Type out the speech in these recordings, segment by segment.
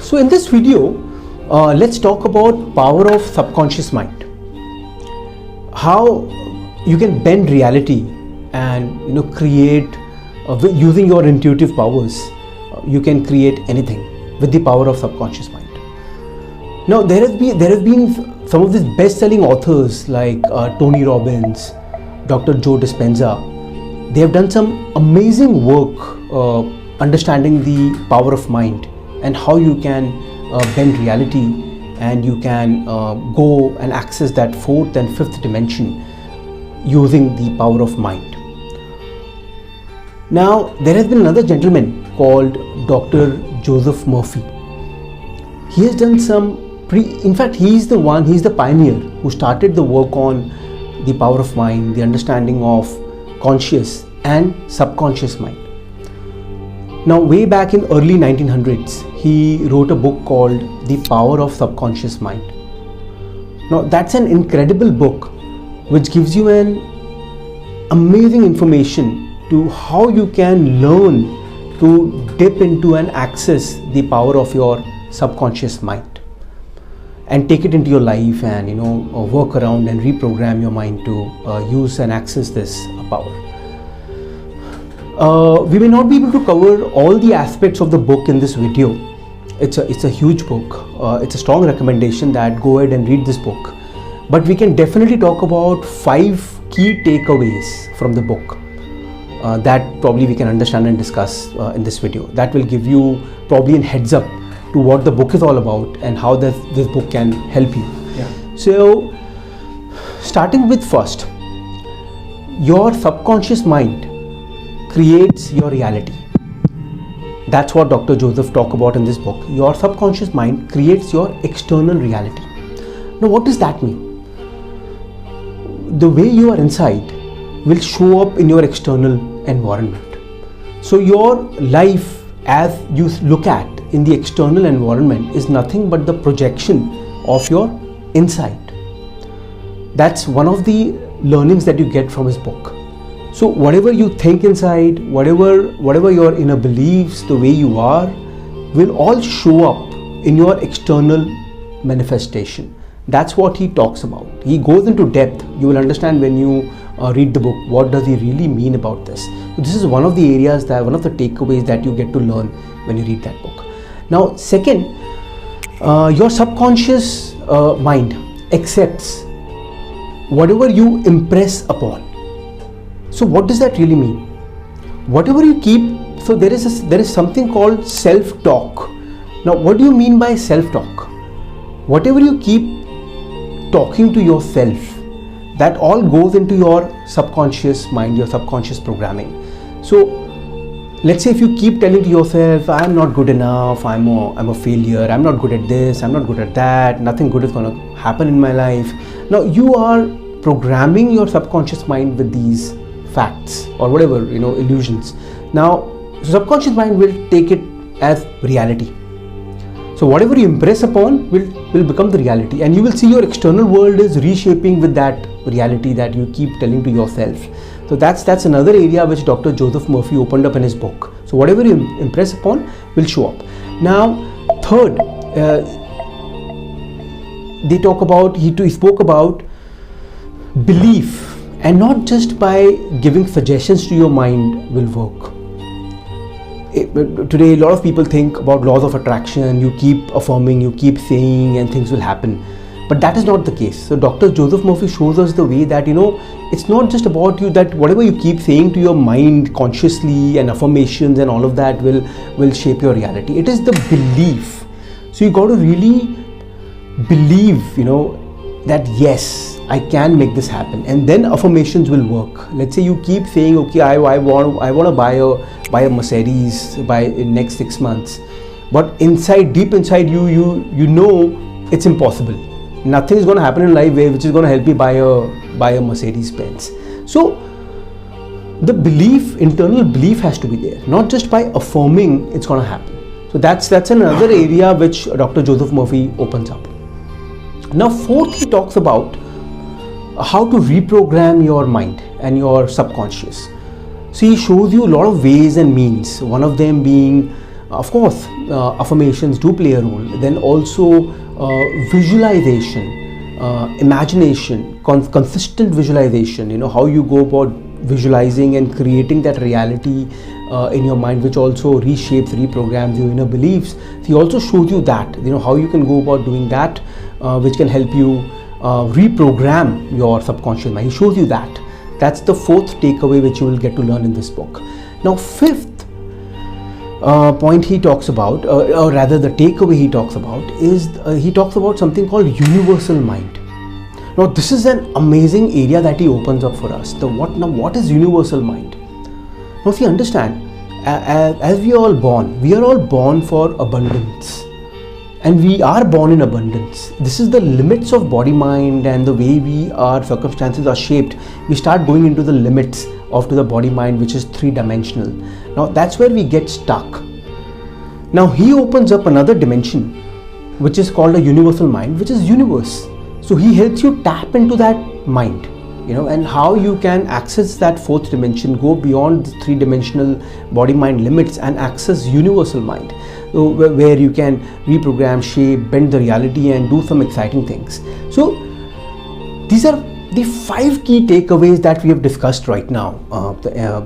So in this video, let's talk about power of subconscious mind. How you can bend reality and create using your intuitive powers. You can create anything with the power of subconscious mind. Now there have been some of these best-selling authors like Tony Robbins, Dr. Dispenza. They have done some amazing work understanding the power of mind and how you can bend reality, and you can go and access that fourth and fifth dimension using the power of mind. Now there has been another gentleman called Dr. Joseph Murphy. He has done some in fact he's the pioneer who started the work on the power of mind, the understanding of conscious and subconscious mind. Now way back in early 1900s, he wrote a book called The Power of Subconscious Mind. Now that's an incredible book which gives you an amazing information to how you can learn to dip into and access the power of your subconscious mind and take it into your life and work around and reprogram your mind to use and access this power. We may not be able to cover all the aspects of the book in this video. It's a huge book. It's a strong recommendation that go ahead and read this book. But we can definitely talk about 5 key takeaways from the book that probably we can understand and discuss in this video. That will give you probably a heads up to what the book is all about and how this book can help you. Yeah. So starting with first, your subconscious mind creates your reality. That's what Dr. Joseph talked about in this book. Your subconscious mind creates your external reality. Now what does that mean? The way you are inside will show up in your external environment. So your life as you look at in the external environment is nothing but the projection of your inside. That's one of the learnings that you get from his book. So whatever you think inside, whatever your inner beliefs, the way you are, will all show up in your external manifestation. That's what he talks about. He goes into depth. You will understand when you read the book, what does he really mean about this. So this is one of the areas, one of the takeaways that you get to learn when you read that book. Now second, your subconscious mind accepts whatever you impress upon. So what does that really mean? Whatever you keep, so there is something called self-talk. Now what do you mean by self-talk? Whatever you keep talking to yourself, that all goes into your subconscious mind, your subconscious programming. So let's say if you keep telling to yourself, I'm not good enough, I'm a failure, I'm not good at this, I'm not good at that, nothing good is going to happen in my life. Now you are programming your subconscious mind with these facts or whatever, illusions. Now subconscious mind will take it as reality. So whatever you impress upon will become the reality, and you will see your external world is reshaping with that reality that you keep telling to yourself. So that's another area which Dr. Joseph Murphy opened up in his book. So whatever you impress upon will show up. Now third, he spoke about belief, and not just by giving suggestions to your mind will work. Today a lot of people think about laws of attraction. You keep affirming, you keep saying, and things will happen. But that is not the case. So Dr. Joseph Murphy shows us the way that it's not just about you, that whatever you keep saying to your mind consciously and affirmations and all of that will shape your reality. It is the belief. So you got to really believe that yes, I can make this happen, and then affirmations will work. Let's say you keep saying, okay, I want to buy a Mercedes in next 6 months, but deep inside you know it's impossible. Nothing is going to happen in life which is going to help you buy a Mercedes Benz. So the internal belief has to be there, not just by affirming it's going to happen. So that's another area which Dr. Joseph Murphy opens up. Now fourth, he talks about how to reprogram your mind and your subconscious. So he shows you a lot of ways and means, one of them being Of course, affirmations do play a role. Then also visualization, imagination, consistent visualization, how you go about visualizing and creating that reality in your mind, which also reshapes, reprograms your inner beliefs. So he also shows you that, how you can go about doing that, which can help you reprogram your subconscious mind. He shows you that. That's the fourth takeaway which you will get to learn in this book. Now, fifth point he talks about, or rather the takeaway he talks about, is he talks about something called universal mind. Now, this is an amazing area that he opens up for us. What is universal mind? Now, see, understand, as we are all born for abundance. And we are born in abundance. This is the limits of body, mind, and the way our circumstances are shaped. We start going into the limits of the body, mind, which is three-dimensional. Now that's where we get stuck. Now he opens up another dimension, which is called a universal mind, which is universe. So he helps you tap into that mind, and how you can access that fourth dimension, go beyond the three-dimensional body, mind limits and access universal mind. So where you can reprogram, shape, bend the reality and do some exciting things. So these are the 5 key takeaways that we have discussed right now,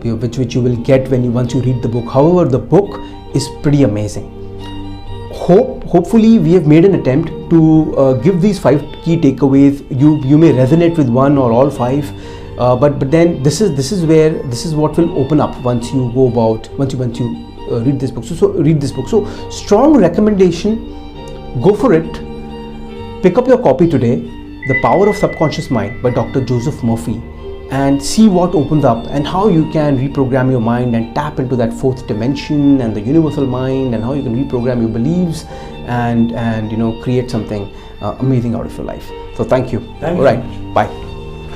which you will get once you read the book. However, the book is pretty amazing. Hopefully we have made an attempt to give these 5 key takeaways. You may resonate with one or all 5, but then this is what will open up once you read this book. So read this book. So strong recommendation. Go for it. Pick up your copy today. The Power of Subconscious Mind by Dr. Joseph Murphy, and see what opens up and how you can reprogram your mind and tap into that fourth dimension and the universal mind, and how you can reprogram your beliefs and create something amazing out of your life. So thank you. Thank you. All right. Bye.